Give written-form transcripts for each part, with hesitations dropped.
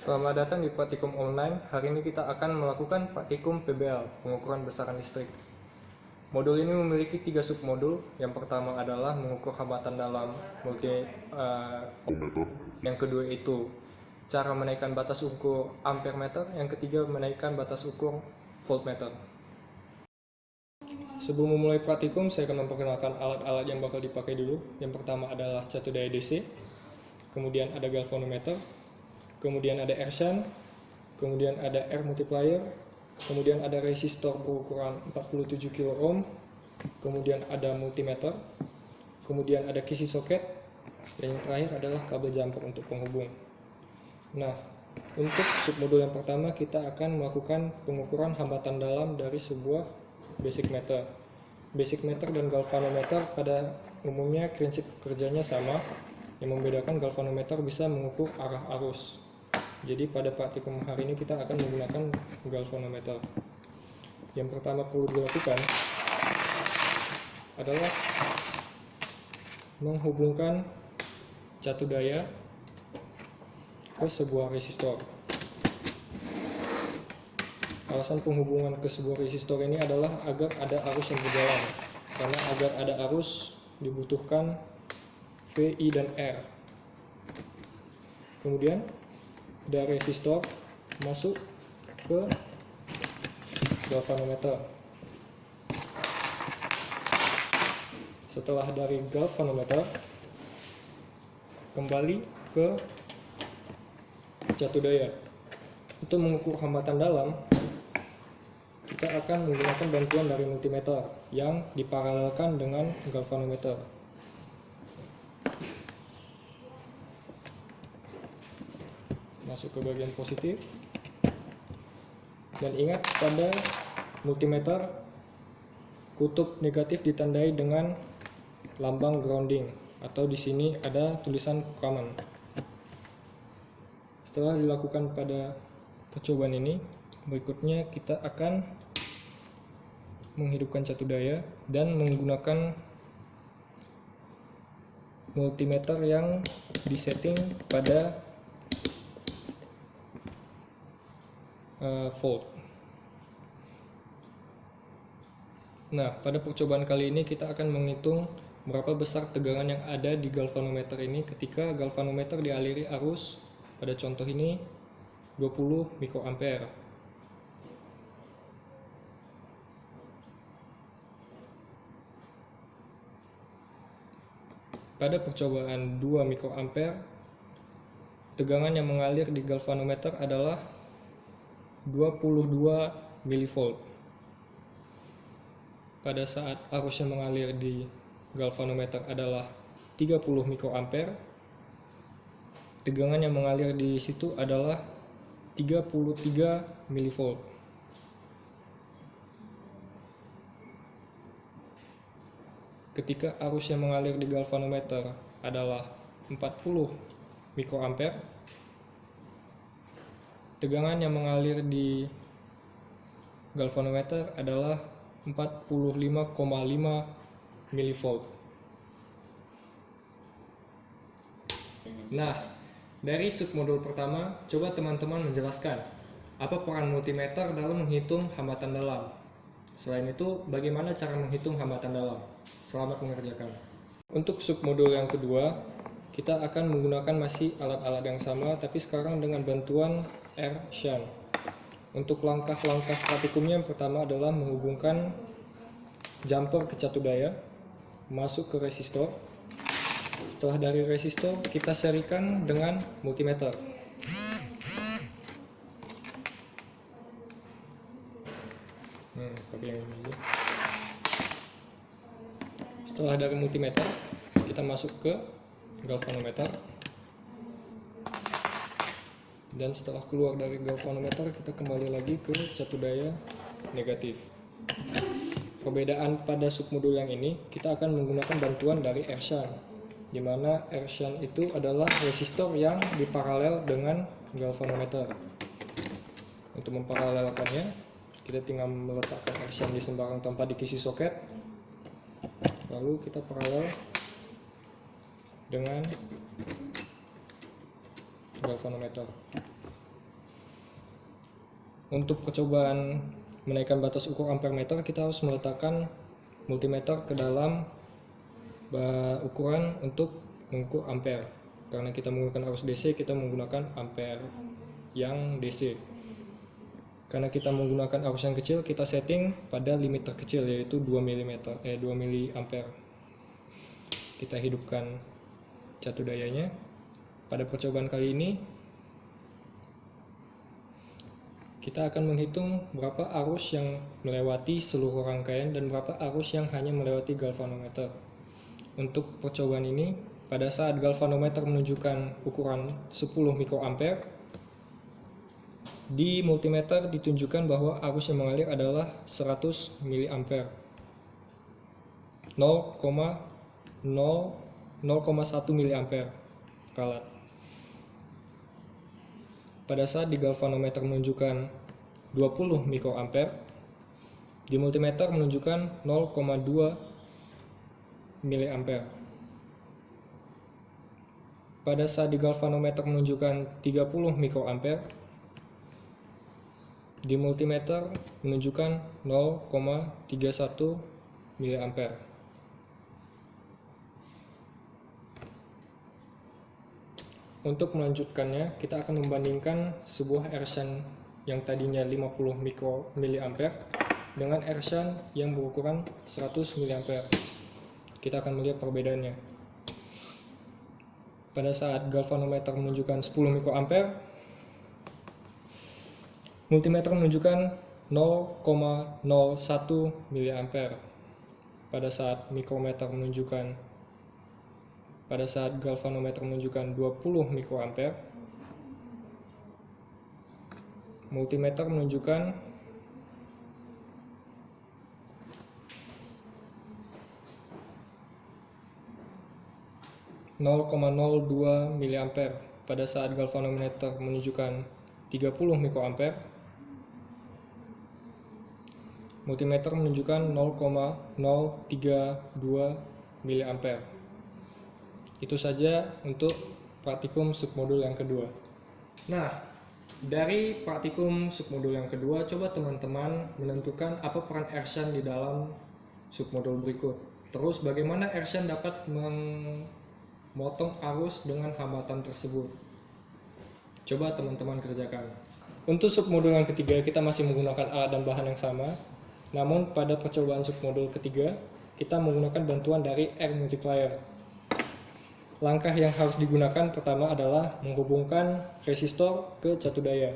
Selamat datang di Praktikum Online. Hari ini kita akan melakukan praktikum PBL, pengukuran besaran listrik. Modul ini memiliki 3 submodul. Yang pertama adalah mengukur hambatan dalam multimeter. Yang kedua itu cara menaikkan batas ukur ampere meter. Yang ketiga menaikkan batas ukur voltmeter. Sebelum memulai praktikum, saya akan memperkenalkan alat-alat yang bakal dipakai dulu. Yang pertama adalah catu daya DC, kemudian ada galvanometer, kemudian ada air shunt, kemudian ada air multiplier, kemudian ada resistor berukuran 47 kilo ohm, kemudian ada multimeter, kemudian ada kisi soket, dan yang terakhir adalah kabel jumper untuk penghubung. Nah, untuk submodul yang pertama kita akan melakukan pengukuran hambatan dalam dari sebuah basic meter. Basic meter dan galvanometer pada umumnya prinsip kerjanya sama. Yang membedakan galvanometer bisa mengukur arah arus. Jadi pada praktikum hari ini kita akan menggunakan galvanometer. Yang pertama perlu dilakukan adalah menghubungkan catu daya ke sebuah resistor. Alasan penghubungan ke sebuah resistor ini adalah agar ada arus yang berjalan. Karena agar ada arus dibutuhkan V, I, dan R. Kemudian dari resistor masuk ke galvanometer. Setelah dari galvanometer kembali ke catu daya. Untuk mengukur hambatan dalam, kita akan menggunakan bantuan dari multimeter yang diparalelkan dengan galvanometer. Masuk ke bagian positif. Dan ingat pada multimeter kutub negatif ditandai dengan lambang grounding atau di sini ada tulisan common. Setelah dilakukan pada percobaan ini, berikutnya kita akan menghidupkan catu daya dan menggunakan multimeter yang disetting pada volt. Nah, pada percobaan kali ini kita akan menghitung berapa besar tegangan yang ada di galvanometer ini ketika galvanometer dialiri arus, pada contoh ini 20 mikroampere. Pada percobaan 2 mikroampere, tegangan yang mengalir di galvanometer adalah 22 milivolt. Pada saat arus yang mengalir di galvanometer adalah 30 mikroampere, tegangan yang mengalir di situ adalah 33 milivolt. Ketika arus yang mengalir di galvanometer adalah 40 mikroampere, tegangan yang mengalir di galvanometer adalah 45,5 milivolt. Nah, dari submodul pertama, coba teman-teman menjelaskan apa peran multimeter dalam menghitung hambatan dalam. Selain itu, bagaimana cara menghitung hambatan dalam? Selamat mengerjakan. Untuk submodul yang kedua, kita akan menggunakan masih alat-alat yang sama, tapi sekarang dengan bantuan air shunt. Untuk langkah-langkah praktikumnya yang pertama adalah menghubungkan jumper ke catu daya, masuk ke resistor. Setelah dari resistor, kita serikan dengan multimeter. Pakai yang ini aja. Setelah dari multimeter, kita masuk ke galvanometer. Dan setelah keluar dari galvanometer, kita kembali lagi ke catu daya negatif. Perbedaan pada submodul yang ini, kita akan menggunakan bantuan dari air shunt, di mana air shunt itu adalah resistor yang diparalel dengan galvanometer. Untuk memparalelkannya, kita tinggal meletakkan air shunt di sembarang tempat di kisi soket, lalu kita paralel dengan galvanometer. Untuk percobaan menaikkan batas ukur ampere meter, kita harus meletakkan multimeter ke dalam ukuran untuk mengukur ampere. Karena kita menggunakan arus DC, kita menggunakan ampere yang DC. Karena kita menggunakan arus yang kecil, kita setting pada limit terkecil, yaitu 2 miliampere. Kita hidupkan catu dayanya. Pada percobaan kali ini, kita akan menghitung berapa arus yang melewati seluruh rangkaian dan berapa arus yang hanya melewati galvanometer. Untuk percobaan ini, pada saat galvanometer menunjukkan ukuran 10 mikroampere, di multimeter ditunjukkan bahwa arus yang mengalir adalah 100 miliampere. 0,1 miliampere ralat. Pada saat di galvanometer menunjukkan 20 mikroampere, di multimeter menunjukkan 0,2 miliampere. Pada saat di galvanometer menunjukkan 30 mikroampere, di multimeter menunjukkan 0,31 miliampere. Untuk melanjutkannya, kita akan membandingkan sebuah air shunt yang tadinya 50 miliampere dengan air shunt yang berukuran 100 miliampere. Kita akan melihat perbedaannya. Pada saat galvanometer menunjukkan 10 mikroampere, multimeter menunjukkan 0,01 miliampere. Pada saat galvanometer menunjukkan 20 mikroampere, multimeter menunjukkan 0,02 miliampere. Pada saat galvanometer menunjukkan 30 mikroampere, multimeter menunjukkan 0,032 miliampere. Itu saja untuk praktikum submodul yang kedua. Nah, dari praktikum submodul yang kedua, coba teman-teman menentukan apa peran air shunt di dalam submodul berikut. Terus bagaimana air shunt dapat memotong arus dengan hambatan tersebut. Coba teman-teman kerjakan. Untuk submodul yang ketiga, kita masih menggunakan alat dan bahan yang sama. Namun pada percobaan submodul ketiga, kita menggunakan bantuan dari air multiplier. Langkah yang harus digunakan pertama adalah menghubungkan resistor ke catu daya.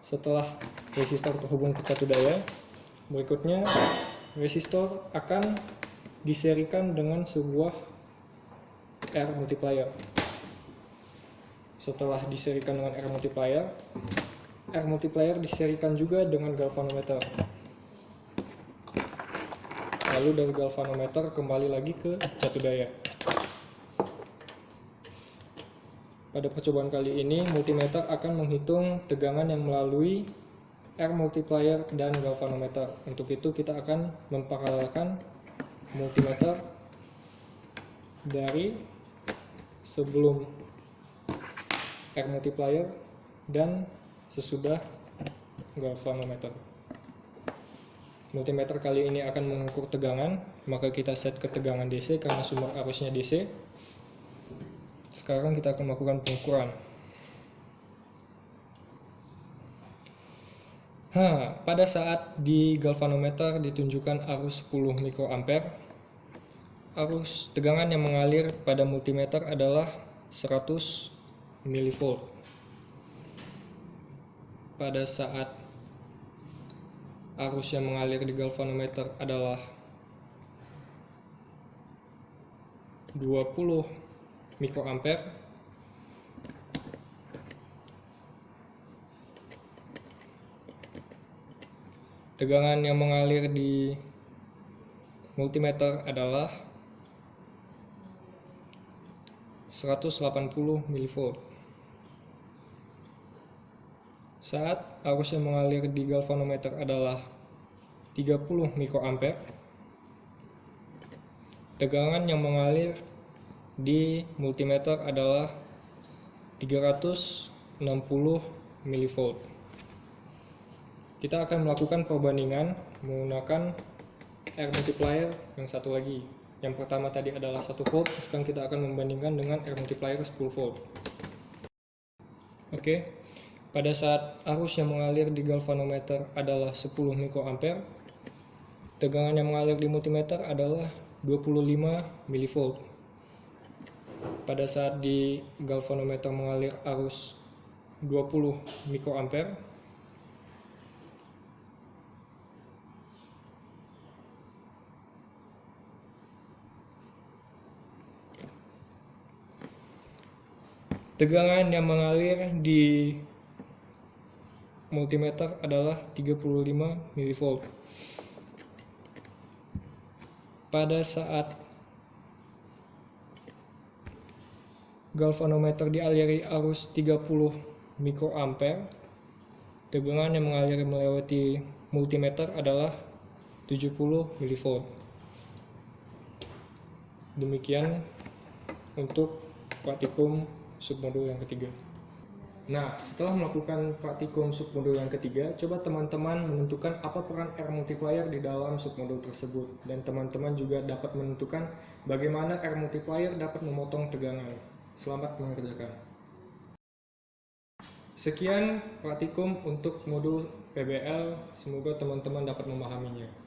Setelah resistor terhubung ke catu daya, berikutnya resistor akan diserikan dengan sebuah air multiplier. Setelah diserikan dengan air multiplier diserikan juga dengan galvanometer. Lalu dari galvanometer kembali lagi ke catu daya. Pada percobaan kali ini, multimeter akan menghitung tegangan yang melalui air multiplier dan galvanometer. Untuk itu kita akan memparalelkan multimeter dari sebelum air multiplier dan sesudah galvanometer. Multimeter kali ini akan mengukur tegangan, maka kita set ke tegangan DC karena sumber arusnya DC. Sekarang kita akan melakukan pengukuran. Pada saat di galvanometer ditunjukkan arus 10 mikroampere, arus tegangan yang mengalir pada multimeter adalah 100 mV. Pada saat arus yang mengalir di galvanometer adalah 20 mikroampere, tegangan yang mengalir di multimeter adalah 180 mV. Saat arus yang mengalir di galvanometer adalah 30 mikroampere, tegangan yang mengalir di multimeter adalah 360 mV. kita akan melakukan perbandingan menggunakan R multiplier yang satu lagi. Yang pertama tadi adalah 1 volt, sekarang kita akan membandingkan dengan R multiplier 10 volt. Oke, pada saat arus yang mengalir di galvanometer adalah 10 mikroampere, tegangan yang mengalir di multimeter adalah 25 milivolt. Pada saat di galvanometer mengalir arus 20 mikroampere, tegangan yang mengalir di multimeter adalah 35 milivolt. Pada saat galvanometer dialiri arus 30 mikroampere, tegangan yang mengalir melewati multimeter adalah 70 milivolt. Demikian untuk praktikum submodul yang ketiga. Nah, setelah melakukan praktikum submodul yang ketiga, coba teman-teman menentukan apa peran R multiplier di dalam submodul tersebut. Dan teman-teman juga dapat menentukan bagaimana R multiplier dapat memotong tegangan. Selamat mengerjakan. Sekian praktikum untuk modul PBL, semoga teman-teman dapat memahaminya.